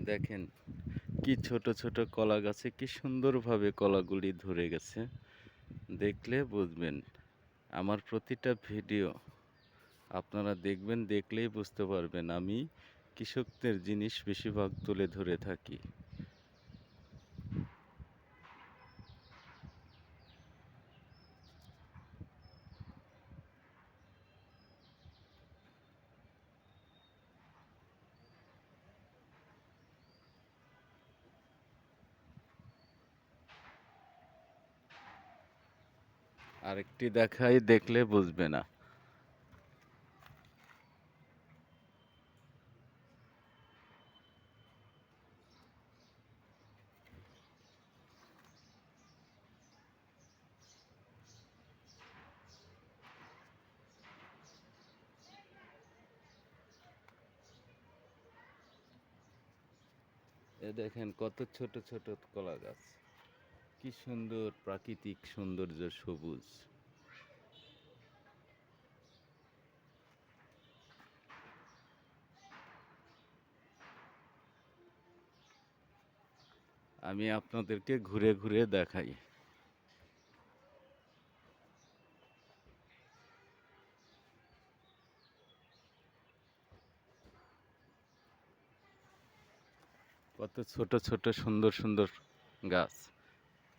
দেখেন কি ছোট ছোট কলা গাছে কি সুন্দরভাবে কলাগুলি ধরে গেছে। দেখলে বুঝবেন। আমার প্রতিটা ভিডিও আপনারা দেখবেন, দেখলেই বুঝতে পারবেন আমি কৃষকদের জিনিস বেশিরভাগ তুলে ধরে থাকি। আরেকটি দেখাই, দেখলে বুঝবে না। এ দেখেন কত ছোট ছোট কলা গাছ, কি সুন্দর প্রাকৃতিক সৌন্দর্য, সবুজ। আমি আপনাদেরকে ঘুরে ঘুরে দেখাই। কত ছোট ছোট সুন্দর সুন্দর গাছ,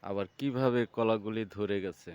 আবার কিভাবে কলাগুলি ধরে গেছে।